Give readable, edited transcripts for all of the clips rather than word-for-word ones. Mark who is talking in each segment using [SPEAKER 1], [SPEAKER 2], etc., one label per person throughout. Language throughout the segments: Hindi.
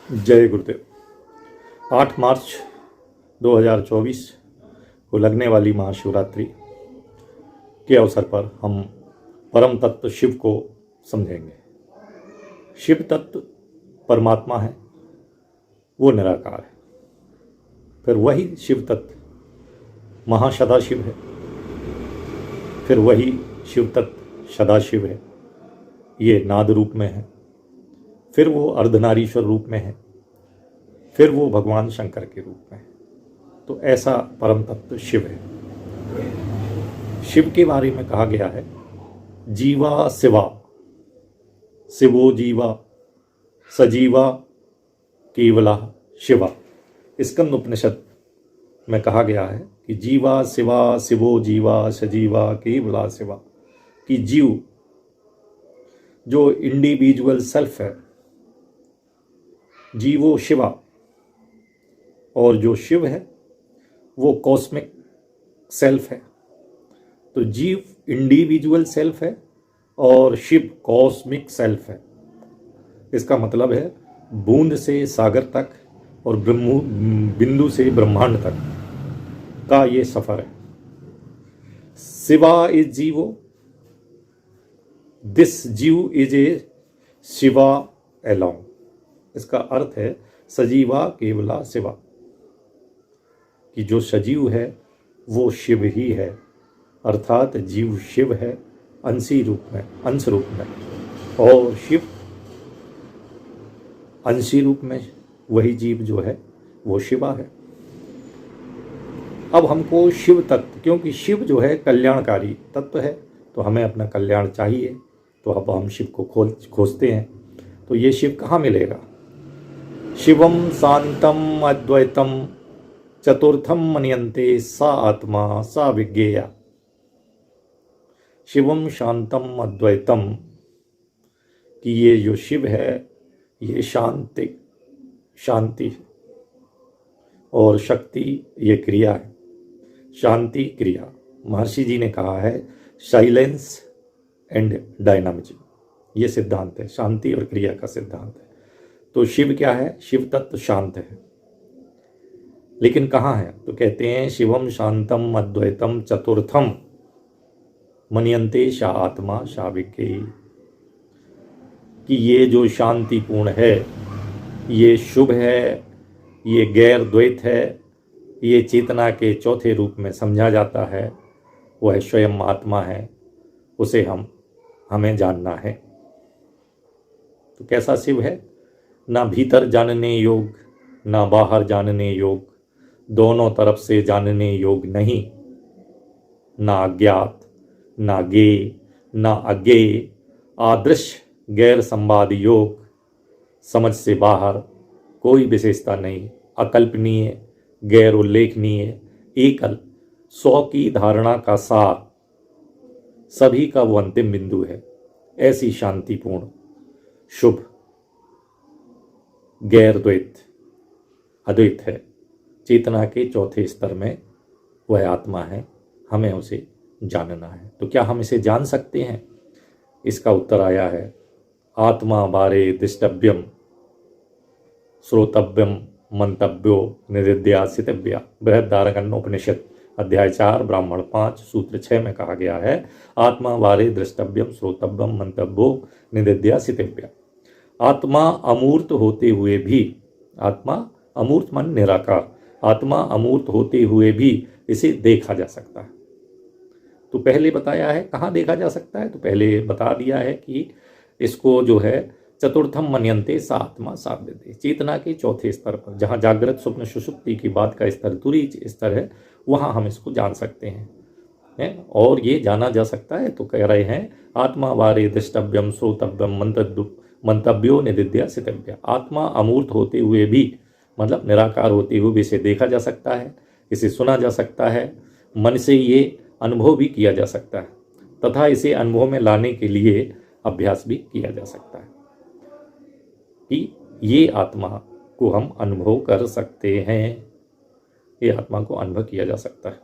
[SPEAKER 1] जय गुरुदेव। 8 मार्च 2024 को लगने वाली महाशिवरात्रि के अवसर पर हम परम तत्व शिव को समझेंगे। शिव तत्व परमात्मा है, वो निराकार है। फिर वही शिव तत्व महासदाशिव है, फिर वही शिव तत्व सदाशिव है, ये नाद रूप में है, फिर वो अर्धनारीश्वर रूप में है, फिर वो भगवान शंकर के रूप में है। तो ऐसा परम तत्व शिव है। शिव के बारे में कहा गया है जीवा शिवा, शिवो जीवा, सजीवा केवला शिवा। स्कंद उपनिषद में कहा गया है कि जीवा शिवा, शिवो जीवा, सजीवा केवला शिवा। कि जीव जो इंडिविजुअल सेल्फ है, जीवो शिवा, और जो शिव है वो कॉस्मिक सेल्फ है। तो जीव इंडिविजुअल सेल्फ है और शिव कॉस्मिक सेल्फ है। इसका मतलब है बूंद से सागर तक और बिंदु से ब्रह्मांड तक का ये सफर है। शिवा इज जीवो, दिस जीव इज ए शिवा अलोंग। इसका अर्थ है सजीवा केवला शिवा, कि जो सजीव है वो शिव ही है, अर्थात जीव शिव है अंश रूप में, और शिव अंशी रूप में वही जीव जो है वो शिवा है। अब हमको शिव तत्व, क्योंकि शिव जो है कल्याणकारी तत्व है, तो हमें अपना कल्याण चाहिए, तो अब हम शिव को खोजते हैं। तो ये शिव कहाँ मिलेगा? शिवम शांतम अद्वैतम चतुर्थम मन्यन्ते सा आत्मा सा विज्ञेया। शिवम शांतम अद्वैतम, कि ये जो शिव है ये शांति और शक्ति, ये क्रिया है। शांति क्रिया, महर्षि जी ने कहा है साइलेंस एंड डायनामिज्म, ये सिद्धांत है, शांति और क्रिया का सिद्धांत है। तो शिव क्या है? शिव तत्व शांत है, लेकिन कहाँ है? तो कहते हैं शिवम शांतम अद्वैतम चतुर्थम मन्यन्ते सा आत्मा सा विज्ञेयी। कि ये जो शांतिपूर्ण है, ये शुभ है, ये गैर द्वैत है, ये चेतना के चौथे रूप में समझा जाता है, वह स्वयं आत्मा है, उसे हमें जानना है। तो कैसा शिव है? ना भीतर जानने योग, ना बाहर जानने योग, दोनों तरफ से जानने योग नहीं, ना अज्ञात, ना ज्ञेय, ना अज्ञेय, आदृश्य गैर संवाद योग, समझ से बाहर, कोई विशेषता नहीं, अकल्पनीय, गैर उल्लेखनीय, एकल, 100 की धारणा का सार, सभी का वो अंतिम बिंदु है। ऐसी शांतिपूर्ण, शुभ, गैर द्वैत, अद्वैत है, चेतना के चौथे स्तर में वह आत्मा है, हमें उसे जानना है। तो क्या हम इसे जान सकते हैं? इसका उत्तर आया है आत्मा बारे दृष्टव्यम श्रोतव्यम मंतव्यो निदिध्यासितव्या। बृहदारण्योपनिषद अध्याय 4 ब्राह्मण 5 सूत्र 6 में कहा गया है आत्मा बारे दृष्टव्यम श्रोतव्यम मंतव्यो निदिध्यासितव्या। आत्मा अमूर्त होते हुए भी, आत्मा अमूर्त मन निराकार, आत्मा अमूर्त होते हुए भी इसे देखा जा सकता है। तो पहले बताया है कहाँ देखा जा सकता है? तो पहले बता दिया है कि इसको जो है चतुर्थम मन्यन्ते सा आत्मा सा विज्ञेयी, चेतना के चौथे स्तर पर, जहाँ जागृत स्वप्न सुषुप्ति की बात का स्तर तुरीय स्तर है, वहाँ हम इसको जान सकते हैं। और ये जाना जा सकता है, तो कह रहे हैं आत्मा वारे दृष्टव्यम श्रोतव्यम मंतव्यो निदिध्यासितव्या। आत्मा अमूर्त होते हुए भी, मतलब निराकार होते हुए भी इसे देखा जा सकता है, इसे सुना जा सकता है, मन से ये अनुभव भी किया जा सकता है, तथा इसे अनुभव में लाने के लिए अभ्यास भी किया जा सकता है कि ये आत्मा को हम अनुभव कर सकते हैं। ये आत्मा को अनुभव किया जा सकता है।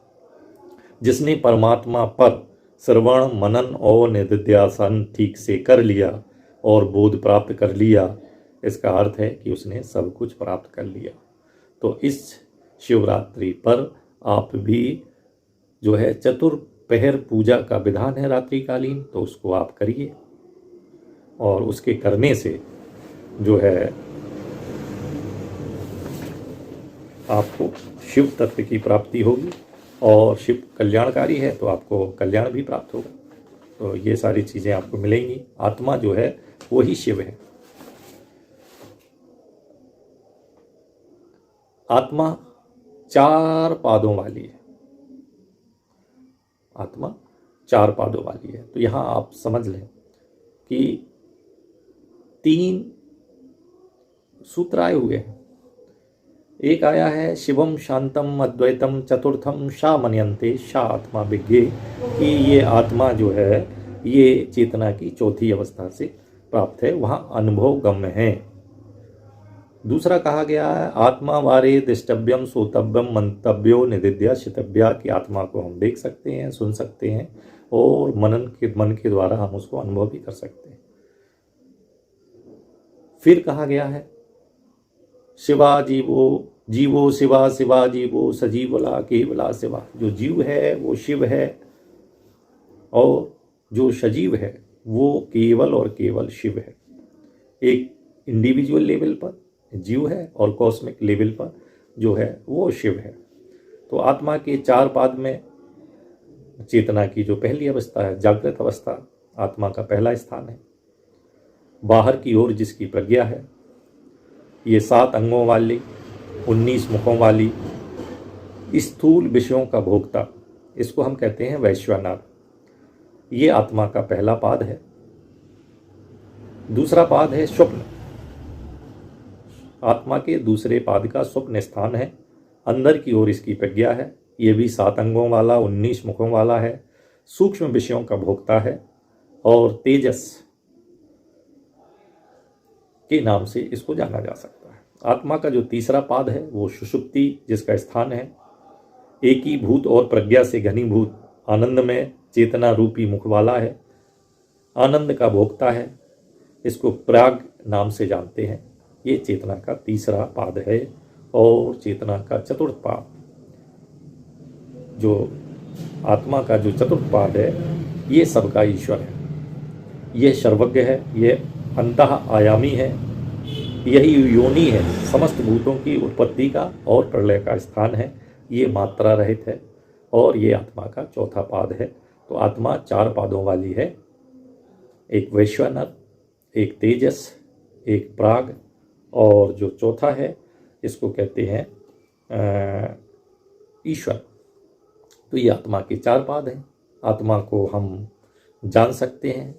[SPEAKER 1] जिसने परमात्मा पर श्रवण मनन और निधिध्यासन ठीक से कर लिया और बोध प्राप्त कर लिया, इसका अर्थ है कि उसने सब कुछ प्राप्त कर लिया। तो इस शिवरात्रि पर आप भी जो है चतुर्पहर पूजा का विधान है रात्रिकालीन, तो उसको आप करिए और उसके करने से जो है आपको शिव तत्व की प्राप्ति होगी और शिव कल्याणकारी है तो आपको कल्याण भी प्राप्त होगा। तो ये सारी चीज़ें आपको मिलेंगी। आत्मा जो है वो ही शिव है। आत्मा 4 पादों वाली है। आत्मा 4 पादों वाली है। तो यहाँ आप समझ लें कि 3 सूत्र आए हुए हैं। एक आया है शिवम शांतम अद्वैतम चतुर्थम शा मनयन्ते शा आत्मा विज्ञे, कि ये आत्मा जो है ये चेतना की चौथी अवस्था से प्राप्त है, वहाँ अनुभव गम्य है। दूसरा कहा गया है आत्मा वारे दृष्टव्यम सोतव्यम मंतव्यो निदिध्या शितव्या, की आत्मा को हम देख सकते हैं, सुन सकते हैं और मन के द्वारा हम उसको अनुभव भी कर सकते हैं। फिर कहा गया है शिवा जीवो जीवो शिवा शिवा जीवो सजीवला केवला शिवा, जो जीव है वो शिव है और जो सजीव है वो केवल और केवल शिव है। एक इंडिविजुअल लेवल पर जीव है और कॉस्मिक लेवल पर जो है वो शिव है। तो आत्मा के 4 पाद में चेतना की जो पहली अवस्था है जागृत अवस्था, आत्मा का पहला स्थान है। बाहर की ओर जिसकी प्रज्ञा है, ये 7 अंगों वाली 19 मुखों वाली स्थूल विषयों का भोक्ता, इसको हम कहते हैं वैश्वानर। ये आत्मा का पहला पाद है। दूसरा पाद है स्वप्न। आत्मा के दूसरे पाद का स्वप्न स्थान है। अंदर की ओर इसकी प्रज्ञा है। ये भी 7 अंगों वाला 19 मुखों वाला है, सूक्ष्म विषयों का भोक्ता है और तेजस के नाम से इसको जाना जा सकता है। आत्मा का जो तीसरा पाद है वो सुषुप्ति जिसका स्थान है, एकीभूत और प्रज्ञा से घनीभूत आनंद में चेतना रूपी मुख वाला है, आनंद का भोक्ता है, इसको प्राग नाम से जानते हैं। ये चेतना का तीसरा पाद है। और चेतना का चतुर्थ पाद, जो आत्मा का जो चतुर्थ पाद है, ये सबका ईश्वर है, ये सर्वज्ञ है, ये अंतः आयामी है, यही योनि है, समस्त भूतों की उत्पत्ति का और प्रलय का स्थान है, ये मात्रा रहित है और ये आत्मा का चौथा पाद है। तो आत्मा 4 पादों वाली है, एक वैश्वानर, एक तेजस, एक प्राग और जो चौथा है इसको कहते हैं ईश्वर। तो ये आत्मा के 4 पाद हैं। आत्मा को हम जान सकते हैं।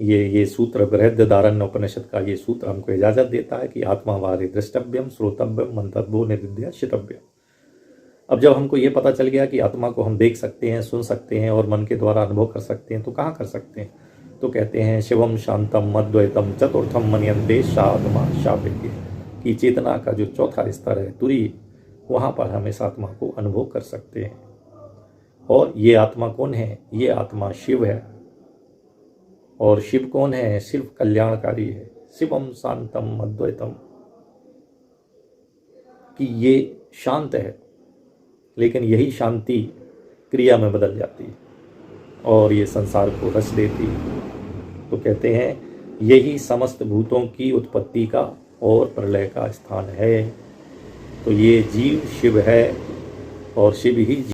[SPEAKER 1] ये सूत्र बृहदारण्यक उपनिषद का ये सूत्र हमको इजाज़त देता है कि आत्मा वारे दृष्टव्यम श्रोतव्यम मंतव्यो निदिध्या शितव्यम। अब जब हमको ये पता चल गया कि आत्मा को हम देख सकते हैं, सुन सकते हैं और मन के द्वारा अनुभव कर सकते हैं, तो कहाँ कर सकते हैं? तो कहते हैं शिवम शांतम अद्वैतम चतुर्थम मनयन्ते शा आत्मा शा विज्ञे, कि चेतना का जो चौथा स्तर है तुरी, वहाँ पर हम इस आत्मा को अनुभव कर सकते हैं। और ये आत्मा कौन है? ये आत्मा शिव है। और शिव कौन है? शिव कल्याणकारी है। शिवम शांतम अद्वैतम, कि ये शांत है, लेकिन यही शांति क्रिया में बदल जाती है और ये संसार को रच देती है। तो कहते हैं यही समस्त भूतों की उत्पत्ति का और प्रलय का स्थान है। तो ये जीव शिव है और शिव ही